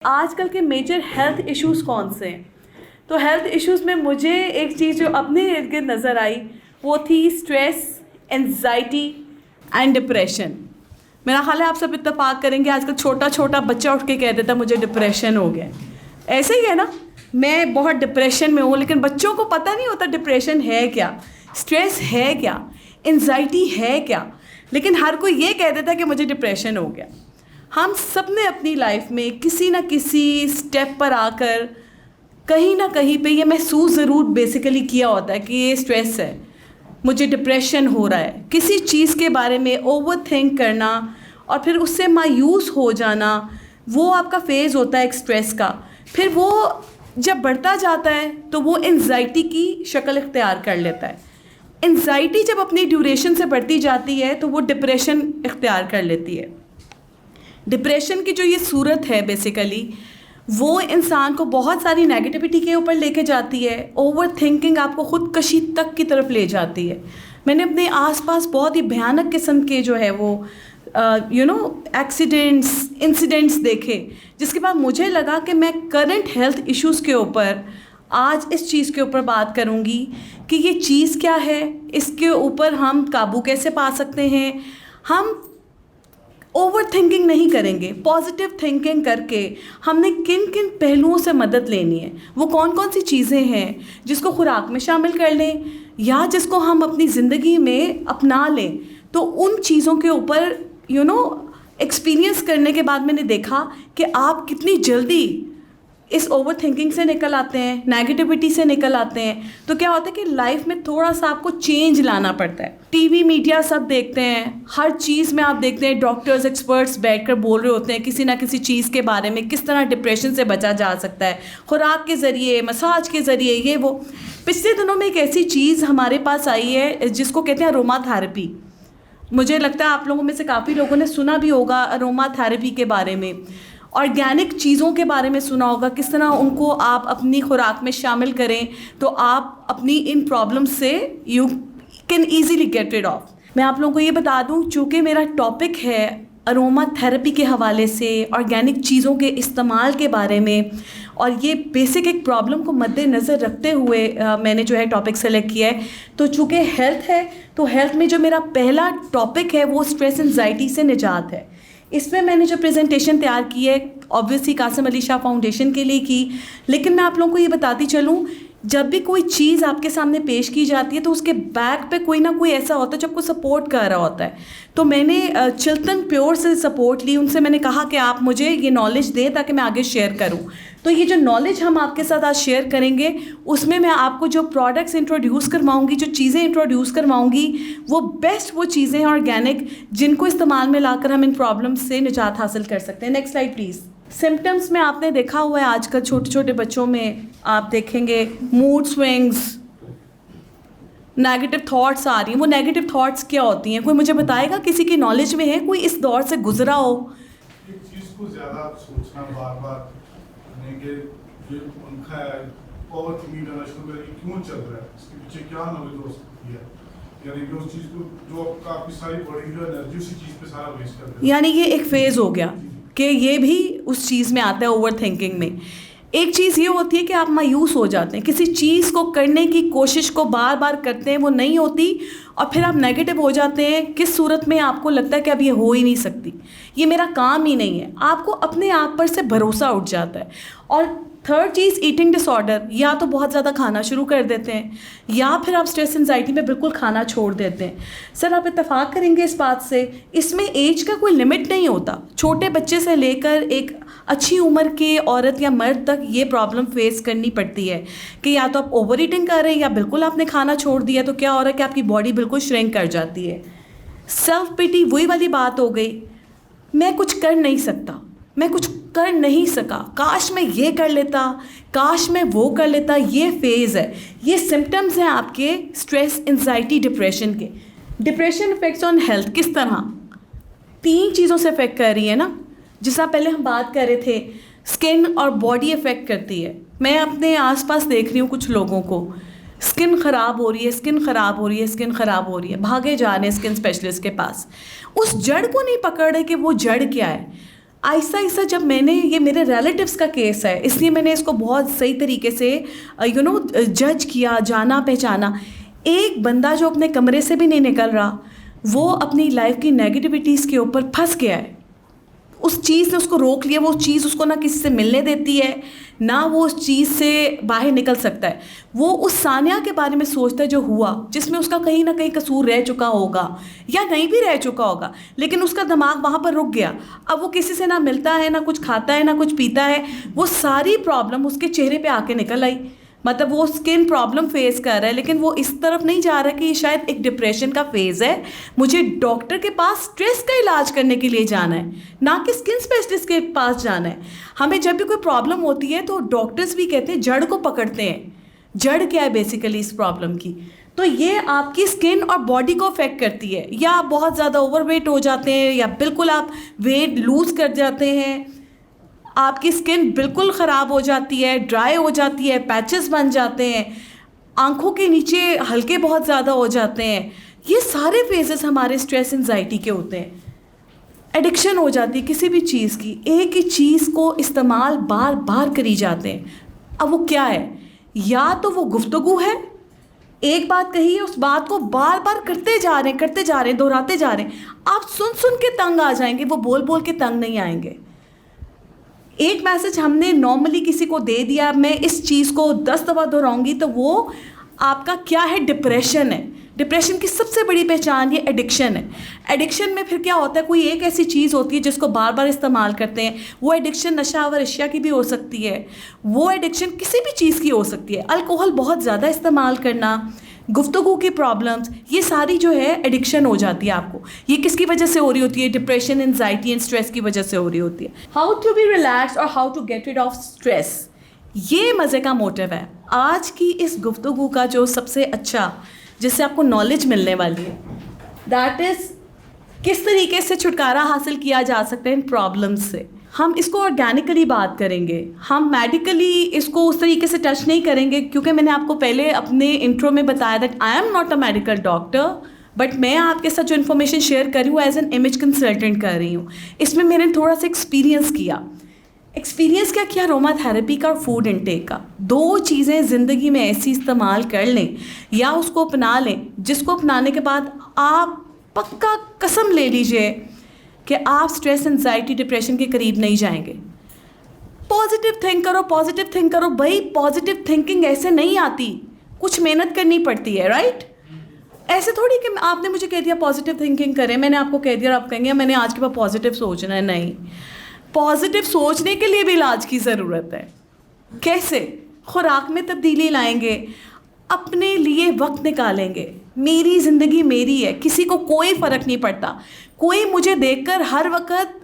आजकल के major health issues कौन से हैं? तो हेल्थ इश्यूज़ में मुझे एक चीज़ जो अपने इर्द गिर्द नज़र आई वो थी स्ट्रेस, एंजाइटी एंड डिप्रेशन। मेरा ख्याल है आप सब इत्तेफाक करेंगे, आजकल छोटा छोटा बच्चा उठ के कह देता मुझे डिप्रेशन हो गया। ऐसे ही है ना, मैं बहुत डिप्रेशन में हूँ, लेकिन बच्चों को पता नहीं होता डिप्रेशन है क्या, स्ट्रेस है क्या, एंजाइटी है क्या, लेकिन हर कोई ये कह देता है कि मुझे डिप्रेशन हो गया। हम सब ने अपनी लाइफ में किसी ना किसी स्टेप पर आकर कहीं ना कहीं पे ये महसूस ज़रूर बेसिकली किया होता है कि ये स्ट्रेस है, मुझे डिप्रेशन हो रहा है। किसी चीज़ के बारे में ओवर थिंक करना और फिर उससे मायूस हो जाना, वो आपका फेज़ होता है एक स्ट्रेस का। फिर वो जब बढ़ता जाता है तो वो एंजाइटी की शक्ल इख्तियार कर लेता है। एंजाइटी जब अपनी ड्यूरेशन से बढ़ती जाती है तो वो डिप्रेशन इख्तियार कर लेती है। डिप्रेशन की जो ये सूरत है बेसिकली वो इंसान को बहुत सारी नेगेटिविटी के ऊपर लेके जाती है। ओवर थिंकिंग आपको ख़ुदकशी तक की तरफ ले जाती है। मैंने अपने आसपास बहुत ही भयानक किस्म के जो है वो एक्सीडेंट्स, इंसिडेंट्स देखे, जिसके बाद मुझे लगा कि मैं करंट हेल्थ इश्यूज़ के ऊपर आज इस चीज़ के ऊपर बात करूँगी कि ये चीज़ क्या है, इसके ऊपर हम काबू कैसे पा सकते हैं। हम ओवर थिंकिंग नहीं करेंगे, पॉजिटिव थिंकिंग करके हमने किन किन पहलुओं से मदद लेनी है, वो कौन कौन सी चीज़ें हैं जिसको खुराक में शामिल कर लें या जिसको हम अपनी ज़िंदगी में अपना लें। तो उन चीज़ों के ऊपर एक्सपीरियंस करने के बाद मैंने देखा कि आप कितनी जल्दी इस ओवर थिंकिंग से निकल आते हैं, नेगेटिविटी से निकल आते हैं। तो क्या होता है कि लाइफ में थोड़ा सा आपको चेंज लाना पड़ता है। टीवी मीडिया सब देखते हैं, हर चीज़ में आप देखते हैं डॉक्टर्स, एक्सपर्ट्स बैठकर बोल रहे होते हैं किसी ना किसी चीज़ के बारे में, किस तरह डिप्रेशन से बचा जा सकता है, खुराक के ज़रिए, मसाज के ज़रिए, ये वो। पिछले दिनों में एक ऐसी चीज़ हमारे पास आई है जिसको कहते हैं अरोमा थेरेपी। मुझे लगता है आप लोगों में से काफ़ी लोगों ने सुना भी होगा अरोमा थेरेपी के बारे में। ऑर्गेनिक चीज़ों के बारे में सुना होगा, किस तरह उनको आप अपनी खुराक में शामिल करें तो आप अपनी इन प्रॉब्लम्स से you can easily get rid of. मैं आप लोगों को ये बता दूं, चूँकि मेरा टॉपिक है अरोमा थेरेपी के हवाले से, ऑर्गेनिक चीज़ों के इस्तेमाल के बारे में, और ये बेसिक एक प्रॉब्लम को मद्देनज़र रखते हुए मैंने जो है टॉपिक सेलेक्ट किया है। तो चूँकि हेल्थ है तो हेल्थ में जो मेरा पहला टॉपिक है वो स्ट्रेस एंजाइटी से निजात है। इसमें मैंने जो प्रेजेंटेशन तैयार की है ऑब्वियसली कासिम अली शाह फाउंडेशन के लिए की, लेकिन मैं आप लोगों को ये बताती चलूँ, जब भी कोई चीज़ आपके सामने पेश की जाती है तो उसके बैक पे कोई ना कोई ऐसा होता है जो आपको सपोर्ट कर रहा होता है। तो मैंने चिल्तन प्योर से सपोर्ट ली, उनसे मैंने कहा कि आप मुझे ये नॉलेज दें ताकि मैं आगे शेयर करूं। तो ये जो नॉलेज हम आपके साथ आज शेयर करेंगे उसमें मैं आपको जो प्रोडक्ट्स इंट्रोड्यूस करवाऊंगी, जो चीज़ें इंट्रोड्यूस करवाऊंगी, वो बेस्ट वो चीज़ें हैं ऑर्गेनिक जिनको इस्तेमाल में लाकर हम इन प्रॉब्लम्स से निजात हासिल कर सकते हैं। Next slide please. सिम्टम्स में आपने देखा हुआ है आजकल छोटे छोटे बच्चों में आप देखेंगे मूड स्विंग्स, नेगेटिव थॉट्स आ रही हैं। वो नेगेटिव थॉट्स क्या होती हैं, कोई मुझे बताएगा? किसी की नॉलेज में है, कोई इस दौर से गुजरा हो? एक चीज़ को ज़्यादा सोचना, बार बार कि जो उनका ओवरथिंकिंग करना शुरू करें, क्यों चल रहा है, इसके पीछे क्या नॉलेज हो सकती है, यानी कि उस चीज़ को जो आपकी सारी बॉडी जो एनर्जी उसी चीज़ पे सारा वेस्ट कर रहे हैं। यानी ये एक फेज़ हो गया कि ये भी उस चीज़ में आता है ओवर थिंकिंग में। एक चीज़ ये होती है कि आप मायूस हो जाते हैं, किसी चीज़ को करने की कोशिश को बार बार करते हैं, वो नहीं होती, और फिर आप नेगेटिव हो जाते हैं। किस सूरत में आपको लगता है कि अब ये हो ही नहीं सकती, ये मेरा काम ही नहीं है, आपको अपने आप पर से भरोसा उठ जाता है। और थर्ड चीज़ ईटिंग डिसऑर्डर, या तो बहुत ज़्यादा खाना शुरू कर देते हैं या फिर आप स्ट्रेस एंजाइटी में बिल्कुल खाना छोड़ देते हैं। सर आप इत्तेफाक करेंगे इस बात से, इसमें एज का कोई लिमिट नहीं होता। छोटे बच्चे से लेकर एक अच्छी उम्र के औरत या मर्द तक ये प्रॉब्लम फेस करनी पड़ती है कि या तो आप ओवर ईटिंग कर रहे हैं या बिल्कुल आपने खाना छोड़ दिया, तो क्या हो रहा है कि आपकी बॉडी बिल्कुल श्रिंक कर जाती है। सेल्फ पिटी वही वाली बात हो गई, मैं कुछ कर नहीं सकता, मैं कुछ कर नहीं सका, काश मैं ये कर लेता, काश मैं वो कर लेता। ये फेज़ है, ये सिम्टम्स हैं आपके स्ट्रेस एंजाइटी डिप्रेशन के। डिप्रेशन इफेक्ट्स ऑन हेल्थ किस तरह? 3 चीज़ों से इफेक्ट कर रही है ना, जिसका पहले हम बात कर रहे थे, स्किन और बॉडी इफेक्ट करती है। मैं अपने आसपास देख रही हूँ कुछ लोगों को स्किन ख़राब हो रही है, स्किन ख़राब हो रही है, स्किन ख़राब हो रही है, भागे जा रहे हैं स्किन स्पेशलिस्ट के पास। उस जड़ को नहीं पकड़ रहे कि वो जड़ क्या है। आहिस्ता आहिस्ता जब मैंने, ये मेरे रिलेटिव्स का केस है इसलिए मैंने इसको बहुत सही तरीके से जज किया, जाना पहचाना। एक बंदा जो अपने कमरे से भी नहीं निकल रहा, वो अपनी लाइफ की नेगेटिविटीज़ के ऊपर फंस गया है। उस चीज़ ने उसको रोक लिया, वो चीज़ उसको ना किसी से मिलने देती है, ना वो उस चीज़ से बाहर निकल सकता है। वो उस सानिया के बारे में सोचता है जो हुआ, जिसमें उसका कहीं ना कहीं कसूर रह चुका होगा या नहीं भी रह चुका होगा, लेकिन उसका दिमाग वहाँ पर रुक गया। अब वो किसी से ना मिलता है, ना कुछ खाता है, ना कुछ पीता है। वो सारी प्रॉब्लम उसके चेहरे पे आके निकल आई। मतलब वो स्किन प्रॉब्लम फेस कर रहा है, लेकिन वो इस तरफ नहीं जा रहा कि शायद एक डिप्रेशन का फेज़ है, मुझे डॉक्टर के पास स्ट्रेस का इलाज करने के लिए जाना है, ना कि स्किन स्पेशलिस्ट के पास जाना है। हमें जब भी कोई प्रॉब्लम होती है तो डॉक्टर्स भी कहते हैं जड़ को पकड़ते हैं। जड़ क्या है बेसिकली इस प्रॉब्लम की? तो ये आपकी स्किन और बॉडी को अफेक्ट करती है। या आप बहुत ज़्यादा ओवरवेट हो जाते हैं, या बिल्कुल आप वेट लूज़ कर जाते हैं, आपकी स्किन बिल्कुल ख़राब हो जाती है, ड्राई हो जाती है, पैचेस बन जाते हैं, आंखों के नीचे हल्के बहुत ज़्यादा हो जाते हैं। ये सारे फेजेस हमारे स्ट्रेस एंजाइटी के होते हैं। एडिक्शन हो जाती है किसी भी चीज़ की, एक ही चीज़ को इस्तेमाल बार बार करी जाते हैं। अब वो क्या है? या तो वो गुफ्तगू है, एक बात कही है, उस बात को बार बार करते जा रहे हैं, दोहराते जा रहे हैं। आप सुन सुन के तंग आ जाएंगे, वो बोल बोल के तंग नहीं आएंगे। एक मैसेज हमने नॉर्मली किसी को दे दिया, मैं इस चीज़ को 10 दफ़ा दोहराऊंगी, तो वो आपका क्या है? डिप्रेशन है। डिप्रेशन की सबसे बड़ी पहचान ये एडिक्शन है। एडिक्शन में फिर क्या होता है? कोई एक ऐसी चीज़ होती है जिसको बार बार इस्तेमाल करते हैं। वो एडिक्शन नशावर अशिया की भी हो सकती है, वो एडिक्शन किसी भी चीज़ की हो सकती है। अल्कोहल बहुत ज़्यादा इस्तेमाल करना, गुफ्तगू की प्रॉब्लम्स, ये सारी जो है एडिक्शन हो जाती है आपको। ये किसकी वजह से हो रही होती है? डिप्रेशन, एंजाइटी एंड स्ट्रेस की वजह से हो रही होती है। हाउ टू बी रिलैक्स और how to get rid of stress, ये मज़े का मोटिव है आज की इस गुफ्तगू का, जो सबसे अच्छा जिससे आपको नॉलेज मिलने वाली है, दैट इज़ किस तरीके से छुटकारा हासिल किया जा सकता है इन प्रॉब्लम्स से। हम इसको ऑर्गेनिकली बात करेंगे, हम मेडिकली इसको उस तरीके से टच नहीं करेंगे, क्योंकि मैंने आपको पहले अपने इंट्रो में बताया that I am not a medical doctor, but मैं आपके साथ जो इन्फॉर्मेशन शेयर कर रही हूँ एज एन इमेज कंसल्टेंट कर रही हूँ। इसमें मैंने थोड़ा सा एक्सपीरियंस किया। क्या किया? अरोमा थेरेपी का और फूड इनटेक का। 2 चीज़ें ज़िंदगी में ऐसी इस्तेमाल कर लें या उसको अपना लें, जिसको अपनाने के बाद आप पक्का कसम ले लीजिए कि आप स्ट्रेस, एंजाइटी, डिप्रेशन के करीब नहीं जाएंगे। पॉजिटिव थिंक करो भाई। पॉजिटिव थिंकिंग ऐसे नहीं आती, कुछ मेहनत करनी पड़ती है, राइट? ऐसे थोड़ी कि आपने मुझे कह दिया पॉजिटिव थिंकिंग करें, मैंने आपको कह दिया और आप कहेंगे मैंने आज के बाद पॉजिटिव सोचना है। नहीं, पॉजिटिव सोचने के लिए भी इलाज की ज़रूरत है। कैसे? खुराक में तब्दीली लाएंगे, अपने लिए वक्त निकालेंगे। मेरी ज़िंदगी मेरी है, किसी को कोई फ़र्क नहीं पड़ता। कोई मुझे देखकर हर वक्त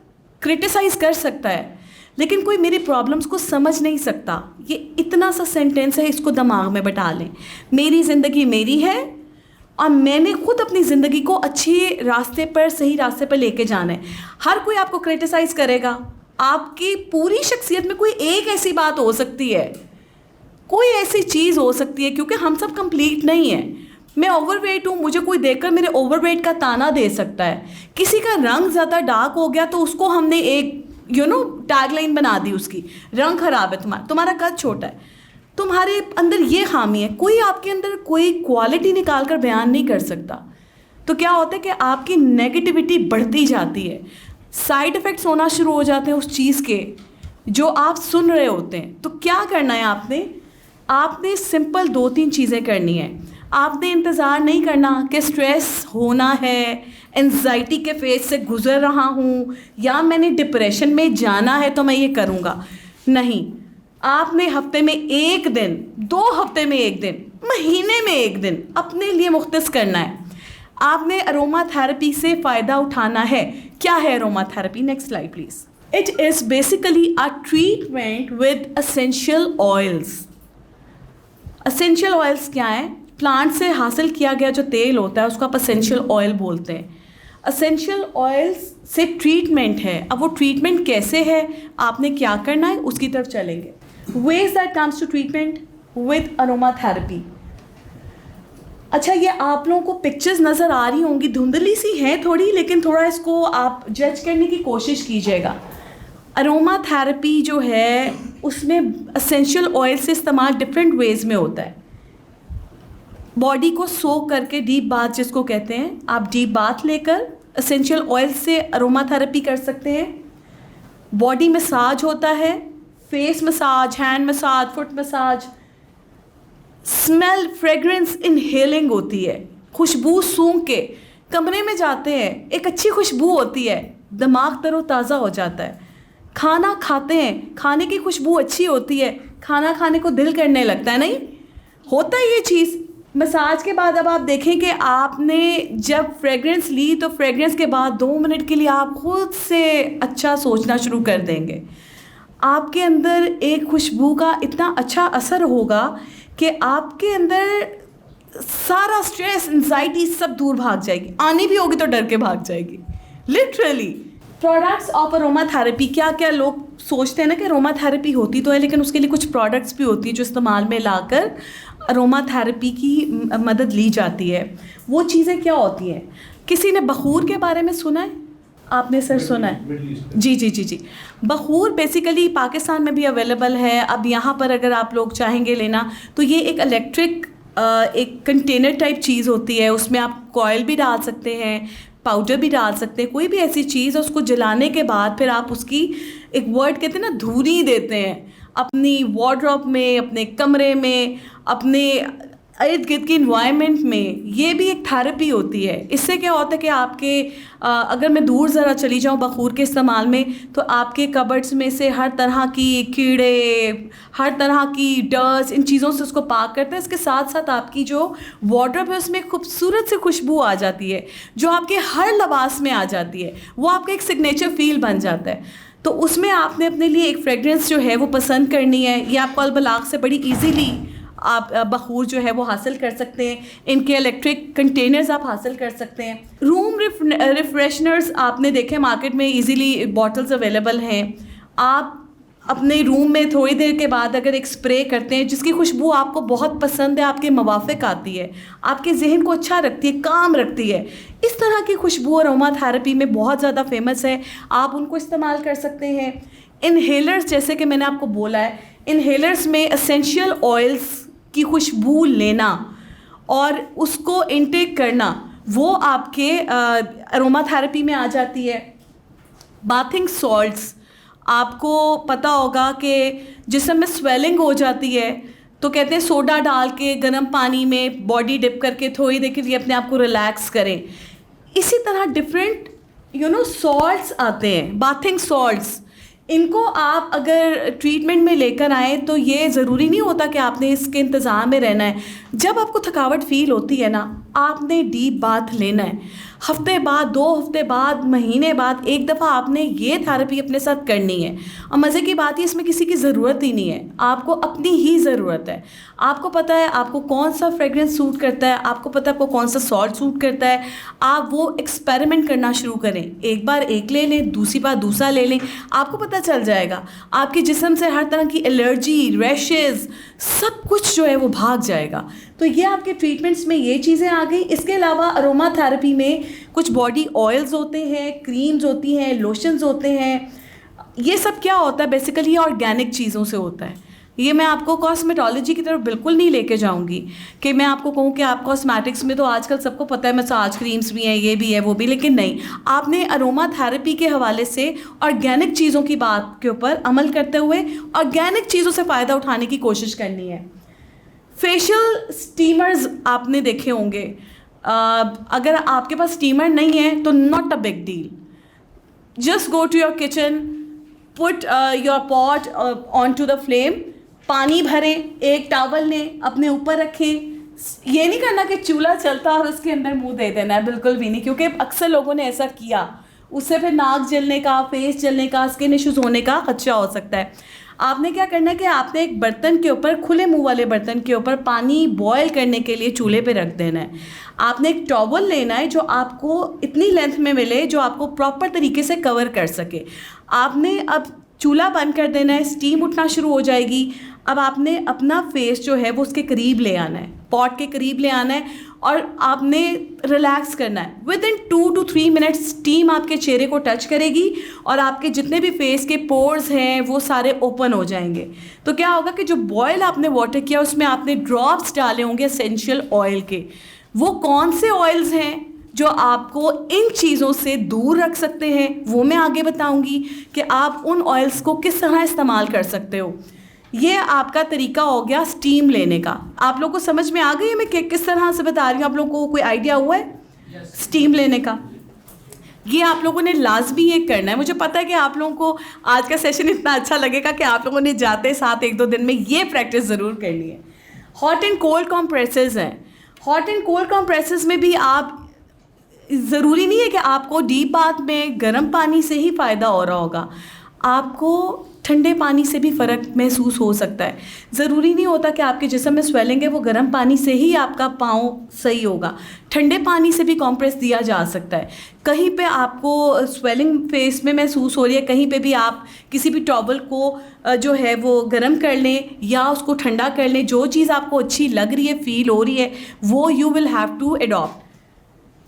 क्रिटिसाइज़ कर सकता है, लेकिन कोई मेरी प्रॉब्लम्स को समझ नहीं सकता। ये इतना सा सेंटेंस है, इसको दिमाग में बैठा लें। मेरी ज़िंदगी मेरी है और मैंने खुद अपनी ज़िंदगी को अच्छे रास्ते पर, सही रास्ते पर लेके जाना है। हर कोई आपको क्रिटिसाइज़ करेगा। आपकी पूरी शख्सियत में कोई एक ऐसी बात हो सकती है, कोई ऐसी चीज़ हो सकती है, क्योंकि हम सब कंप्लीट नहीं हैं। मैं ओवरवेट हूँ, मुझे कोई देखकर मेरे ओवरवेट का ताना दे सकता है। किसी का रंग ज़्यादा डार्क हो गया तो उसको हमने एक टैगलाइन बना दी उसकी, रंग ख़राब है तुम्हारा कद छोटा है, तुम्हारे अंदर ये खामी है। कोई आपके अंदर कोई क्वालिटी निकाल कर बयान नहीं कर सकता। तो क्या होता है कि आपकी नेगेटिविटी बढ़ती जाती है, साइड इफ़ेक्ट्स होना शुरू हो जाते हैं उस चीज़ के जो आप सुन रहे होते हैं। तो क्या करना है आपने सिंपल 2-3 चीज़ें करनी है। आपने इंतज़ार नहीं करना कि स्ट्रेस होना है, एंजाइटी के फेज से गुज़र रहा हूँ, या मैंने डिप्रेशन में जाना है तो मैं ये करूँगा। नहीं, आपने हफ्ते में 1 दिन, 2 हफ्ते में 1 दिन, महीने में 1 दिन अपने लिए मुख्तस करना है। आपने अरोमा थेरेपी से फ़ायदा उठाना है। क्या है aroma therapy? Next slide please. It is basically a treatment with essential oils. Essential oils क्या है? प्लांट से हासिल किया गया जो तेल होता है उसको आप एसेंशियल ऑयल बोलते हैं। एसेंशियल ऑयल्स से ट्रीटमेंट है। अब वो ट्रीटमेंट कैसे है, आपने क्या करना है, उसकी तरफ चलेंगे। Ways that comes to treatment with aroma therapy. अच्छा, ये आप लोगों को पिक्चर्स नज़र आ रही होंगी, धुंधली सी हैं थोड़ी, लेकिन थोड़ा इसको आप जज करने की कोशिश कीजिएगा। अरोमा थेरेपी जो है उसमें एसेंशियल ऑयल से इस्तेमाल डिफरेंट वेज़ में होता है। बॉडी को सोक करके डीप बाथ जिसको कहते हैं, आप डीप बाथ लेकर एसेंशियल ऑयल से अरोमा थेरेपी कर सकते हैं। बॉडी मसाज होता है, face massage, hand massage, foot massage. Smell fragrance inhaling होती है, खुशबू सूंघ के कमरे में जाते हैं, एक अच्छी खुशबू होती है, दिमाग तरोताज़ा हो जाता है। खाना खाते हैं, खाने की खुशबू अच्छी होती है, खाना खाने को दिल करने लगता है, नहीं होता है ये चीज़। मसाज के बाद अब आप देखें कि आपने जब फ्रेगरेंस ली तो फ्रेगरेंस के बाद 2 मिनट के लिए आप खुद से अच्छा सोचना शुरू कर देंगे। आपके अंदर एक खुशबू का इतना अच्छा असर होगा कि आपके अंदर सारा स्ट्रेस, एंजाइटी सब दूर भाग जाएगी। आनी भी होगी तो डर के भाग जाएगी, literally. Products of aroma therapy, क्या क्या लोग सोचते हैं ना कि अरोमा थेरेपी होती तो है, लेकिन उसके लिए कुछ प्रोडक्ट्स भी होती है जो इस्तेमाल में लाकर अरोमा थेरेपी की मदद ली जाती है। वो चीज़ें क्या होती हैं? किसी ने बखूर के बारे में सुना है? आपने सर सुना है? जी जी जी जी। बखूर बेसिकली पाकिस्तान में भी अवेलेबल है। अब यहाँ पर अगर आप लोग चाहेंगे लेना तो ये एक इलेक्ट्रिक एक कंटेनर टाइप चीज़ होती है। उसमें आप कॉयल भी डाल सकते हैं, पाउडर भी डाल सकते हैं, कोई भी ऐसी चीज़। उसको जलाने के बाद फिर आप उसकी एक वर्ड कहते हैं ना, धूरी देते हैं अपनी वार्डरोब में, अपने कमरे में, अपने इर्द गिर्द की इन्वायरमेंट में। ये भी एक थेरेपी होती है। इससे क्या होता है कि आपके अगर मैं दूर ज़रा चली जाऊँ बखूर के इस्तेमाल में, तो आपके कबर्ड्स में से हर तरह की कीड़े, हर तरह की डस्ट, इन चीज़ों से उसको पाक करते हैं। इसके साथ साथ आपकी जो वार्डरोब है उसमें खूबसूरत सी खुशबू आ जाती है जो आपके हर लिबास में आ जाती है। वो आपका एक सिग्नेचर फील बन जाता है। तो उसमें आपने अपने लिए एक फ्रेगरेंस जो है वो पसंद करनी है। ये आपको अलबलाग से बड़ी ईजीली आप बखूर जो है वो हासिल कर सकते हैं। इनके इलेक्ट्रिक कंटेनर्स आप हासिल कर सकते हैं। रूम रिफ्रेशनर्स आपने देखे मार्केट में इजीली बॉटल्स अवेलेबल हैं। आप अपने रूम में थोड़ी देर के बाद अगर एक स्प्रे करते हैं जिसकी खुशबू आपको बहुत पसंद है, आपके मुवाफिक आती है, आपके जहन को अच्छा रखती है, काम रखती है, इस तरह की खुशबू अरोमा थेरेपी में बहुत ज़्यादा फेमस है। आप उनको इस्तेमाल कर सकते हैं। इनहेलर्स, जैसे कि मैंने आपको बोला है, इनहेलर्स में एसेंशियल ऑयल्स की खुशबू लेना और उसको इनटेक करना, वो आपके अरोमा थेरेपी में आ जाती है। बाथिंग सॉल्ट्स, आपको पता होगा कि जिस्म में स्वेलिंग हो जाती है तो कहते हैं सोडा डाल के गर्म पानी में बॉडी डिप करके थोड़ी देर के लिए अपने आप को रिलैक्स करें। इसी तरह डिफरेंट सॉल्ट्स आते हैं, बाथिंग सॉल्ट्स। इनको आप अगर ट्रीटमेंट में लेकर आएँ तो ये ज़रूरी नहीं होता कि आपने इसके इंतज़ाम में रहना है। जब आपको थकावट फ़ील होती है ना, आपने डीप बाथ लेना है। हफ्ते बाद, 2 हफ्ते बाद, महीने बाद एक दफ़ा आपने ये थेरेपी अपने साथ करनी है। और मज़े की बात है, इसमें किसी की ज़रूरत ही नहीं है, आपको अपनी ही ज़रूरत है। आपको पता है आपको कौन सा फ्रेगरेंस सूट करता है, आपको पता है आपको कौन सा सॉल्ट सूट करता है। आप वो एक्सपेरिमेंट करना शुरू करें। एक बार एक ले लें, दूसरी बार दूसरा ले लें, आपको पता चल जाएगा। आपके जिस्म से हर तरह की एलर्जी, रैशेज़, सब कुछ जो है वो भाग जाएगा। तो ये आपके ट्रीटमेंट्स में ये चीज़ें आ गई। इसके अलावा अरोमा थेरेपी में कुछ बॉडी ऑयल्स होते हैं, क्रीम्स होती हैं, लोशंस होते हैं। ये सब क्या होता है? बेसिकली ये ऑर्गेनिक चीज़ों से होता है। ये मैं आपको कॉस्मेटोलॉजी की तरफ बिल्कुल नहीं लेके जाऊंगी कि मैं आपको कहूँ कि आप कॉस्मेटिक्स में तो आजकल सबको पता है मसाज क्रीम्स भी हैं, ये भी है, वो भी, लेकिन नहीं, आपने अरोमा थेरेपी के हवाले से ऑर्गेनिक चीज़ों की बात के ऊपर अमल करते हुए ऑर्गेनिक चीज़ों से फ़ायदा उठाने की कोशिश करनी है। फेशियल स्टीमर्स आपने देखे होंगे। अगर आपके पास स्टीमर नहीं है तो not a big deal. Just go to your kitchen, put your pot on to the flame, पानी भरें, एक टॉवल लें, अपने ऊपर रखें। ये नहीं करना कि चूल्हा चलता और उसके अंदर मुंह दे देना है, बिल्कुल भी नहीं, क्योंकि अक्सर लोगों ने ऐसा किया। उससे फिर नाक जलने का, फेस जलने का, स्किन इश्यूज होने का खदशा हो सकता है। आपने क्या करना है कि आपने एक बर्तन के ऊपर, खुले मुंह वाले बर्तन के ऊपर पानी बॉयल करने के लिए चूल्हे पे रख देना है। आपने एक टॉवल लेना है जो आपको इतनी लेंथ में मिले, जो आपको प्रॉपर तरीके से कवर कर सके। आपने अब चूल्हा बंद कर देना है, स्टीम उठना शुरू हो जाएगी। अब आपने अपना फेस जो है वो उसके करीब ले आना है, पॉट के करीब ले आना है और आपने रिलैक्स करना है। With in 2 to 3 minutes steam आपके चेहरे को टच करेगी और आपके जितने भी फेस के पोर्स हैं वो सारे ओपन हो जाएंगे। तो क्या होगा कि जो बॉयल आपने वाटर किया उसमें आपने ड्रॉप्स डाले होंगे एसेंशियल ऑयल के। वो कौन से ऑयल्स हैं जो आपको इन चीज़ों से दूर रख सकते हैं, वो मैं आगे बताऊंगी कि आप उन ऑयल्स को किस तरह इस्तेमाल कर सकते हो। ये आपका तरीका हो गया स्टीम लेने का। आप लोगों को समझ में आ गई है मैं किस तरह से बता रही हूँ? आप लोगों को कोई आइडिया हुआ है स्टीम लेने का? ये आप लोगों ने लाजमी ये करना है। मुझे पता है कि आप लोगों को आज का सेशन इतना अच्छा लगेगा कि आप लोगों ने जाते साथ 1-2 दिन में ये प्रैक्टिस ज़रूर करनी है। हॉट एंड कोल्ड कॉम्प्रेसेस हैं। हॉट एंड कोल्ड कॉम्प्रेसेस में भी आप, ज़रूरी नहीं है कि आपको डीप बाथ में गर्म पानी से ही फ़ायदा हो रहा होगा, आपको ठंडे पानी से भी फ़र्क महसूस हो सकता है। ज़रूरी नहीं होता कि आपके जिस्म में स्वेलिंग है वो गर्म पानी से ही आपका पाँव सही होगा, ठंडे पानी से भी कॉम्प्रेस दिया जा सकता है। कहीं पे आपको स्वेलिंग फेस में महसूस हो रही है, कहीं पे भी आप किसी भी टॉवल को जो है वो गर्म कर लें या उसको ठंडा कर लें। जो चीज़ आपको अच्छी लग रही है, फील हो रही है, वो you will have to adopt.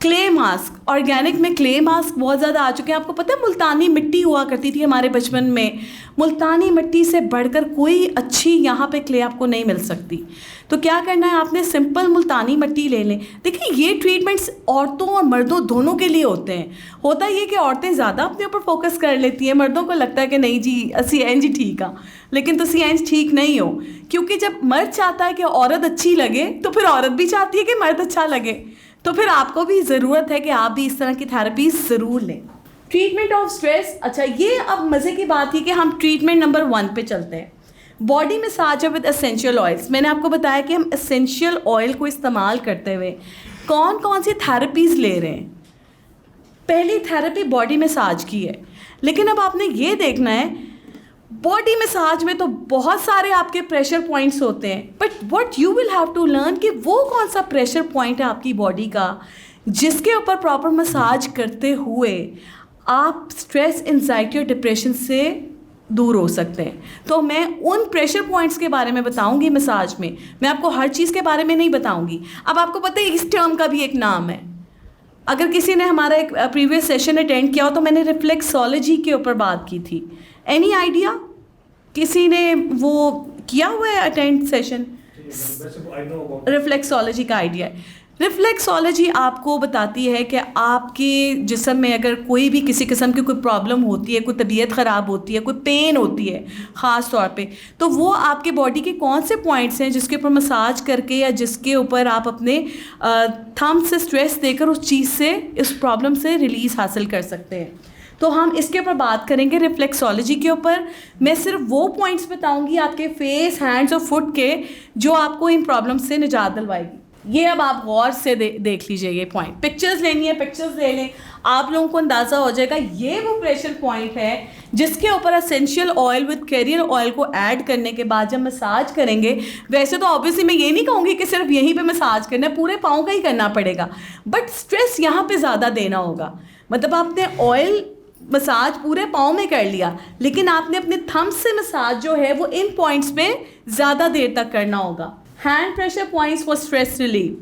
Clay mask, organic में क्ले मास्क बहुत ज़्यादा आ चुके हैं। आपको पता है मुल्तानी मिट्टी हुआ करती थी हमारे बचपन में, मुल्तानी मिट्टी से बढ़कर कोई अच्छी यहाँ पे क्ले आपको नहीं मिल सकती। तो क्या करना है, आपने सिंपल मुल्तानी मिट्टी ले लें। देखिए ये ट्रीटमेंट्स औरतों और मर्दों दोनों के लिए होते हैं। होता ये कि औरतें ज़्यादा अपने ऊपर फोकस कर लेती हैं, मर्दों को लगता है कि नहीं जी असी इंज ठीक आ, लेकिन तुसी इंज ठीक नहीं हो। क्योंकि जब मर्द चाहता है कि औरत अच्छी लगे तो फिर औरत भी चाहती है कि मर्द अच्छा लगे। तो फिर आपको भी ज़रूरत है कि आप भी इस तरह की थेरेपी ज़रूर लें। ट्रीटमेंट ऑफ स्ट्रेस, अच्छा ये अब मज़े की बात थी कि हम ट्रीटमेंट नंबर 1 पे चलते हैं। Body massage with essential oils. मैंने आपको बताया कि हम एसेंशियल ऑयल को इस्तेमाल करते हुए कौन कौन सी थेरेपीज़ ले रहे हैं। पहली थेरेपी बॉडी मसाज की है, लेकिन अब आपने ये देखना है बॉडी मसाज में तो बहुत सारे आपके प्रेशर पॉइंट्स होते हैं, but what you will have to learn कि वो कौन सा प्रेशर पॉइंट है आपकी बॉडी का जिसके ऊपर प्रॉपर मसाज करते हुए आप स्ट्रेस, एंजाइटी और डिप्रेशन से दूर हो सकते हैं। तो मैं उन प्रेशर पॉइंट्स के बारे में बताऊंगी मसाज में, मैं आपको हर चीज़ के बारे में नहीं बताऊंगी। अब आपको पता है इस टर्म का भी एक नाम है। अगर किसी ने हमारा एक प्रीवियस सेशन अटेंड किया हो तो मैंने रिफ्लेक्सोलॉजी के ऊपर बात की थी। एनी आइडिया, किसी ने वो किया हुआ है अटेंड सेशन? रिफ्लेक्सोलॉजी का आइडिया है। रिफ्लेक्सोलॉजी आपको बताती है कि आपके जिस्म में अगर कोई भी किसी किस्म की कोई प्रॉब्लम होती है, कोई तबीयत ख़राब होती है, कोई पेन होती है ख़ास तौर पे, तो वो आपके बॉडी के कौन से पॉइंट्स हैं जिसके ऊपर मसाज करके या जिसके ऊपर आप अपने थंब से स्ट्रेस देकर उस चीज़ से, इस प्रॉब्लम से रिलीज़ हासिल कर सकते हैं। तो हम इसके ऊपर बात करेंगे रिफ्लेक्सोलॉजी के ऊपर। मैं सिर्फ वो पॉइंट्स बताऊंगी आपके फेस, हैंड्स और फुट के जो आपको इन प्रॉब्लम से निजात दिलवाएगी। ये अब आप गौर से देख लीजिए ये पॉइंट। पिक्चर्स लेनी है, पिक्चर्स ले लें, आप लोगों को अंदाज़ा हो जाएगा। ये वो प्रेशर पॉइंट है जिसके ऊपर essential oil with career oil को ऐड करने के बाद जब मसाज करेंगे, वैसे तो ऑब्वियसली मैं ये नहीं कहूँगी कि सिर्फ यहीं पे मसाज करना है, पूरे पाँव का ही करना पड़ेगा, बट स्ट्रेस यहाँ पे ज़्यादा देना होगा। मतलब आपने ऑयल मसाज पूरे पाँव में कर लिया, लेकिन आपने अपने थंब से मसाज जो है वो इन पॉइंट्स पे ज़्यादा देर तक करना होगा। Hand pressure points for stress relief,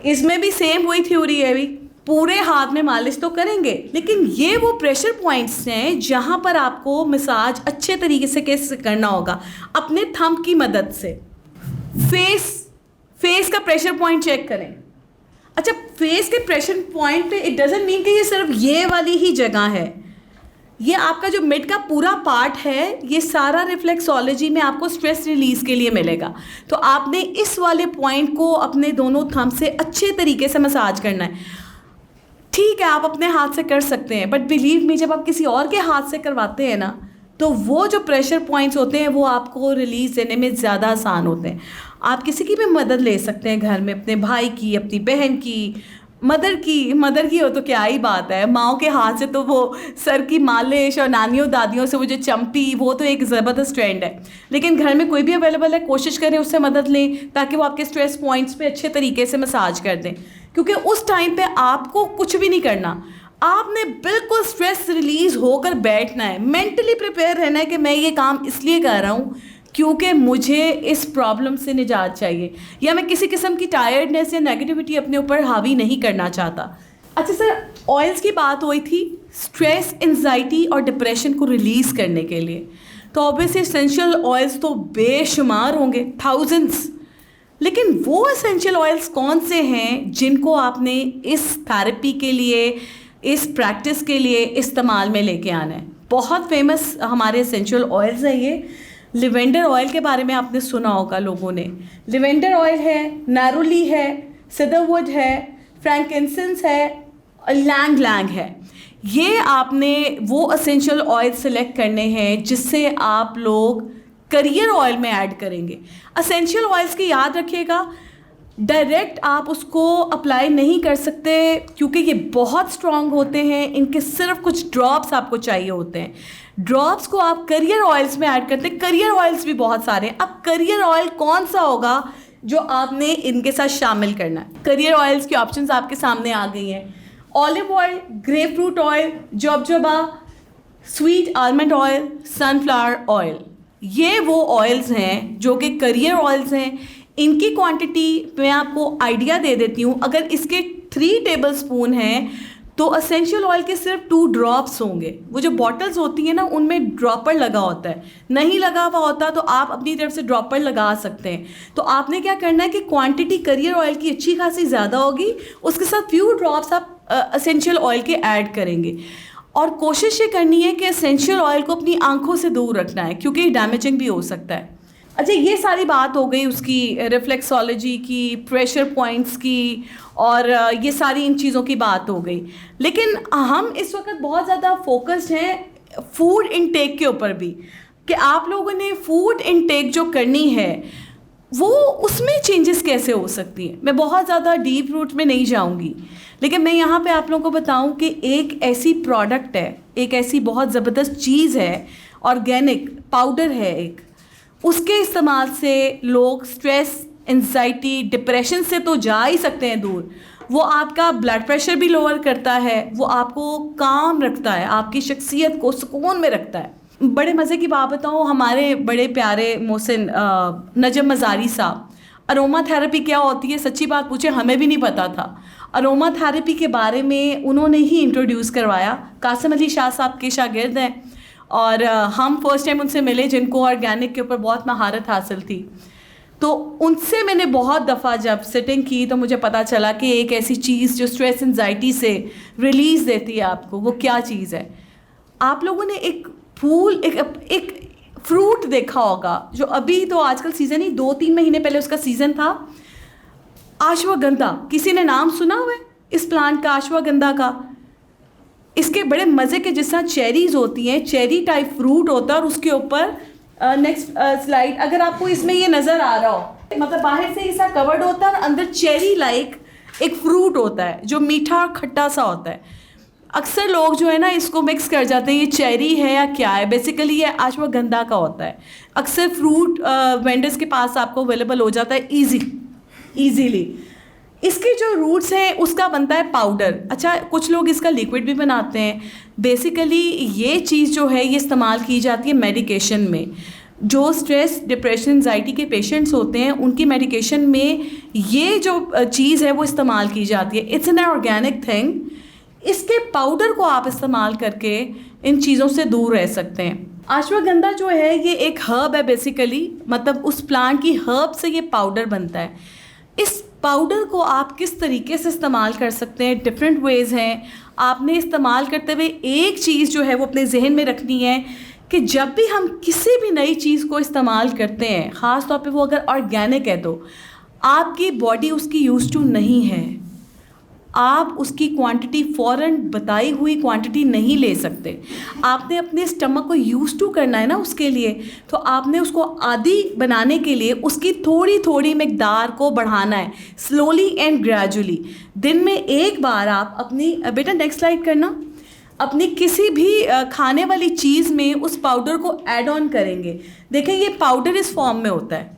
इसमें भी सेम वही थ्योरी है। भी पूरे हाथ में मालिश तो करेंगे, लेकिन ये वो प्रेशर पॉइंट्स हैं जहाँ पर आपको मसाज अच्छे तरीके से कैसे करना होगा अपने थंब की मदद से। फेस का प्रेशर पॉइंट चेक करें। अच्छा, फेस के प्रेशर पॉइंट पे इट डजंट मीन कि ये सिर्फ ये वाली ही जगह है, ये आपका जो मिड का पूरा पार्ट है, ये सारा रिफ्लेक्सोलॉजी में आपको स्ट्रेस रिलीज़ के लिए मिलेगा। तो आपने इस वाले पॉइंट को अपने दोनों थंब से अच्छे तरीके से मसाज करना है। ठीक है, आप अपने हाथ से कर सकते हैं, बट बिलीव मी, जब आप किसी और के हाथ से करवाते हैं ना, तो वो जो प्रेशर पॉइंट्स होते हैं वो आपको रिलीज़ देने में ज़्यादा आसान होते हैं। आप किसी की भी मदद ले सकते हैं घर में, अपने भाई की, अपनी बहन की, मदर की हो तो क्या ही बात है। माओ के हाथ से तो वो सर की मालिश और नानियों दादियों से वो जो चंपी, वो तो एक ज़बरदस्त ट्रेंड है। लेकिन घर में कोई भी अवेलेबल है, कोशिश करें उससे मदद लें ताकि वो आपके स्ट्रेस पॉइंट्स पे अच्छे तरीके से मसाज कर दें, क्योंकि उस टाइम पे आपको कुछ भी नहीं करना। आपने बिल्कुल स्ट्रेस रिलीज होकर बैठना है, मेंटली प्रिपेयर रहना है कि मैं ये काम इसलिए कर रहा हूँ क्योंकि मुझे इस प्रॉब्लम से निजात चाहिए, या मैं किसी किस्म की टायर्डनेस या नेगेटिविटी अपने ऊपर हावी नहीं करना चाहता। अच्छा सर, ऑयल्स की बात हुई थी स्ट्रेस, एंजाइटी और डिप्रेशन को रिलीज़ करने के लिए, तो ऑब्वियसली एसेंशियल ऑयल्स तो बेशुमार होंगे, थाउजेंड्स। लेकिन वो एसेंशियल ऑयल्स कौन से हैं जिनको आपने इस थेरेपी के लिए, इस प्रैक्टिस के लिए इस्तेमाल में लेके आना है? बहुत फेमस हमारे एसेंशियल ऑयल्स हैं ये। लिवेंडर ऑयल के बारे में आपने सुना होगा लोगों ने। लिवेंडर ऑयल है, नैरोली है, सिदरवुड है, फ्रैंकिंसेंस है, लैंग लैंग है। ये आपने वो एसेंशियल ऑयल सेलेक्ट करने हैं जिससे आप लोग करियर ऑयल में ऐड करेंगे। एसेंशियल ऑयल्स की याद रखिएगा, डायरेक्ट आप उसको अप्लाई नहीं कर सकते क्योंकि ये बहुत स्ट्रॉन्ग होते हैं। इनके सिर्फ कुछ ड्रॉप्स आपको चाहिए होते हैं। ड्रॉप्स को आप करियर ऑयल्स में ऐड करते हैं। करियर ऑयल्स भी बहुत सारे हैं। अब करियर ऑयल कौन सा होगा जो आपने इनके साथ शामिल करना है? करियर ऑयल्स की ऑप्शंस आपके सामने आ गई हैं। Olive oil, grep fruit oil, jojoba, sweet almond oil, sunflower oil, ये वो ऑयल्स हैं जो कि करियर ऑयल्स हैं। इनकी क्वांटिटी मैं आपको आइडिया दे देती हूँ। अगर इसके 3 टेबलस्पून हैं तो एसेंशियल ऑयल के सिर्फ 2 ड्रॉप्स होंगे। वो जो बॉटल्स होती हैं ना, उनमें ड्रॉपर लगा होता है। नहीं लगा हुआ होता तो आप अपनी तरफ से ड्रॉपर लगा सकते हैं। तो आपने क्या करना है कि क्वांटिटी करियर ऑयल की अच्छी खासी ज़्यादा होगी, उसके साथ फ्यू ड्रॉप्स आप एसेंशियल ऑयल के ऐड करेंगे। और कोशिश ये करनी है कि एसेंशियल ऑयल को अपनी आंखों से दूर रखना है क्योंकि डैमेजिंग भी हो सकता है। अच्छा, ये सारी बात हो गई उसकी रिफ्लेक्सोलॉजी की, प्रेशर पॉइंट्स की, और ये सारी इन चीज़ों की बात हो गई। लेकिन हम इस वक्त बहुत ज़्यादा फोकस्ड हैं फूड इनटेक के ऊपर भी, कि आप लोगों ने फूड इनटेक जो करनी है वो उसमें चेंजेस कैसे हो सकती हैं। मैं बहुत ज़्यादा डीप रूट में नहीं जाऊंगी, लेकिन मैं यहाँ पे आप लोगों को बताऊं कि एक ऐसी प्रोडक्ट है, एक ऐसी बहुत ज़बरदस्त चीज़ है, ऑर्गेनिक पाउडर है एक, उसके इस्तेमाल से लोग स्ट्रेस, एंजाइटी, डिप्रेशन से तो जा ही सकते हैं दूर। वो आपका ब्लड प्रेशर भी लोअर करता है, वो आपको काम रखता है, आपकी शख्सियत को सुकून में रखता है। बड़े मज़े की बात बताऊँ, हमारे बड़े प्यारे मोहसिन नजम मज़ारी साहब, अरोमा थेरेपी क्या होती है, सच्ची बात पूछे हमें भी नहीं पता था। अरोमा थेरेपी के बारे में उन्होंने ही इंट्रोड्यूस करवाया। कासिम अली शाह साहब के शागिर्द हैं और हम फर्स्ट टाइम उनसे मिले जिनको ऑर्गेनिक के ऊपर बहुत महारत हासिल थी। तो उनसे मैंने बहुत दफ़ा जब सिटिंग की तो मुझे पता चला कि एक ऐसी चीज़ जो स्ट्रेस एंजाइटी से रिलीज़ देती है आपको, वो क्या चीज़ है। आप लोगों ने एक फूल, एक फ्रूट देखा होगा जो अभी तो आजकल सीज़न ही 2-3 महीने पहले उसका सीज़न था, अश्वगंधा। किसी ने नाम सुना हुआ है इस प्लांट का, अश्वगंधा का? इसके बड़े मज़े के, जिस तरह चेरीज़ होती हैं, चेरी टाइप फ्रूट होता है और उसके ऊपर नेक्स्ट स्लाइड, अगर आपको इसमें ये नज़र आ रहा हो, मतलब बाहर से ऐसा कवर्ड होता है और अंदर चेरी लाइक एक फ्रूट होता है जो मीठा और खट्टा सा होता है। अक्सर लोग जो है ना इसको मिक्स कर जाते हैं, ये चेरी है या क्या है। बेसिकली ये अश्वगंधा का होता है। अक्सर फ्रूट वेंडर्स के पास आपको अवेलेबल हो जाता है ईजीली। इसके जो रूट्स हैं उसका बनता है पाउडर। अच्छा, कुछ लोग इसका लिक्विड भी बनाते हैं। बेसिकली ये चीज़ जो है ये इस्तेमाल की जाती है मेडिकेशन में। जो स्ट्रेस, डिप्रेशन, एंजाइटी के पेशेंट्स होते हैं उनकी मेडिकेशन में ये जो चीज़ है वो इस्तेमाल की जाती है। It's an organic thing. इसके पाउडर को आप इस्तेमाल करके इन चीज़ों से दूर रह सकते हैं। अश्वगंधा जो है ये एक हर्ब है बेसिकली, मतलब उस प्लांट की हर्ब से ये पाउडर बनता है। इस पाउडर को आप किस तरीके से इस्तेमाल कर सकते हैं, डिफरेंट वेज़ हैं। आपने इस्तेमाल करते हुए एक चीज़ जो है वो अपने जहन में रखनी है कि जब भी हम किसी भी नई चीज़ को इस्तेमाल करते हैं, ख़ास तौर पे वो अगर ऑर्गेनिक है, तो आपकी बॉडी उसकी यूज़ टू नहीं है। आप उसकी क्वांटिटी फ़ौरन बताई हुई क्वांटिटी नहीं ले सकते। आपने अपने स्टमक को यूज़ टू करना है ना उसके लिए, तो आपने उसको आदी बनाने के लिए उसकी थोड़ी थोड़ी मिकदार को बढ़ाना है, स्लोली एंड ग्रेजुअली। दिन में एक बार आप अपनी, बेटा नेक्स्ट स्लाइड करना, अपनी किसी भी खाने वाली चीज़ में उस पाउडर को ऐड ऑन करेंगे। देखें ये पाउडर इस फॉर्म में होता है।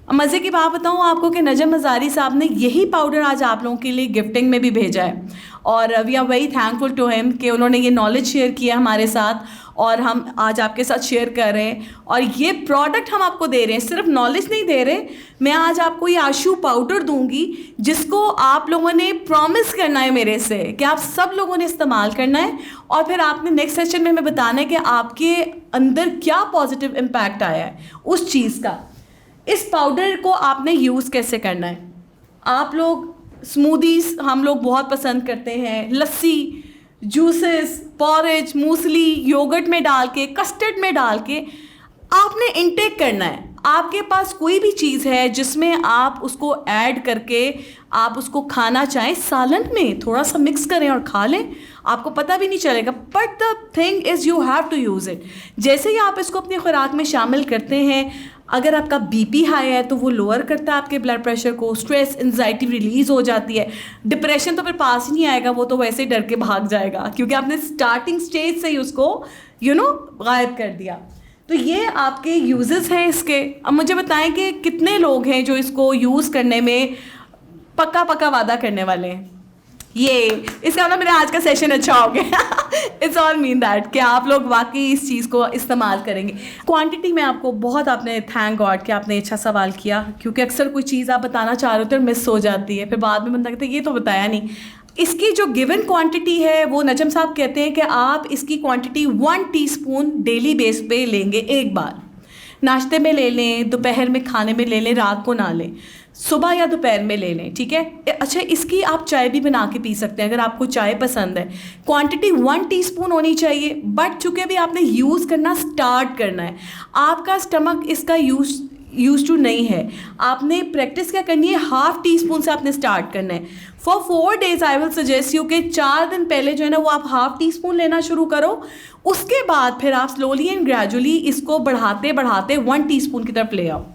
मज़े की बात बताऊँ आपको कि नजम हज़ारी साहब ने यही पाउडर आज आप लोगों के लिए गिफ्टिंग में भी भेजा है, और we are very thankful to him कि उन्होंने ये नॉलेज शेयर किया हमारे साथ, और हम आज आपके साथ शेयर कर रहे हैं। और ये प्रोडक्ट हम आपको दे रहे हैं, सिर्फ नॉलेज नहीं दे रहे, मैं आज आपको ये आशू पाउडर दूंगी जिसको आप लोगों ने प्रॉमिस करना है मेरे से कि आप सब लोगों ने इस्तेमाल करना है, और फिर आपने नेक्स्ट सेशन में हमें बताना है कि आपके अंदर क्या पॉजिटिव इम्पैक्ट आया है उस चीज़ का। इस पाउडर को आपने यूज़ कैसे करना है? आप लोग स्मूदीज़ हम लोग बहुत पसंद करते हैं, लस्सी, जूसेस, पॉरेज, मूसली, योगर्ट में डाल के, कस्टर्ड में डाल के आपने इनटेक करना है। आपके पास कोई भी चीज़ है जिसमें आप उसको ऐड करके आप उसको खाना चाहें, सालन में थोड़ा सा मिक्स करें और खा लें, आपको पता भी नहीं चलेगा। But the thing is you have to use it. जैसे ही आप इसको अपनी खुराक में शामिल करते हैं, अगर आपका बीपी हाई है तो वो लोअर करता है आपके ब्लड प्रेशर को, स्ट्रेस, एंजाइटी रिलीज़ हो जाती है, डिप्रेशन तो फिर पास ही नहीं आएगा, वो तो वैसे ही डर के भाग जाएगा क्योंकि आपने स्टार्टिंग स्टेज से ही उसको गायब कर दिया। तो ये आपके यूजेस हैं इसके। अब मुझे बताएं कि कितने लोग हैं जो इसको यूज़ करने में पक्का पक्का वादा करने वाले हैं। ये इसका मतलब मेरा आज का सेशन अच्छा हो गया। इट्स ऑल मीन दैट कि आप लोग वाकई इस चीज़ को इस्तेमाल करेंगे। क्वांटिटी में आपको बहुत, आपने थैंक गॉड कि आपने अच्छा सवाल किया, क्योंकि अक्सर कोई चीज़ आप बताना चाह रहे होते और मिस हो जाती है, फिर बाद में बंदा कहता है ये तो बताया नहीं। इसकी जो गिवन क्वांटिटी है वो नजम साहब कहते हैं कि आप इसकी क्वांटिटी 1 टीस्पून डेली बेस पे लेंगे। एक बार नाश्ते में ले लें, दोपहर में खाने में ले लें, रात को ना लें, सुबह या दोपहर में ले लें, ठीक है। अच्छा, इसकी आप चाय भी बना के पी सकते हैं अगर आपको चाय पसंद है। क्वांटिटी 1 टीस्पून होनी चाहिए। बट चूँकि अभी आपने यूज़ करना स्टार्ट करना है, आपका स्टमक इसका यूज टू नहीं है, आपने प्रैक्टिस क्या करनी है, 1/2 टीस्पून से आपने स्टार्ट करना है। For 4 days I will suggest you कि 4 दिन पहले जो है ना वो आप 1/2 टीस्पून लेना शुरू करो, उसके बाद फिर आप स्लोली एंड ग्रेजुअली इसको बढ़ाते बढ़ाते 1 टीस्पून की तरफ ले आओ।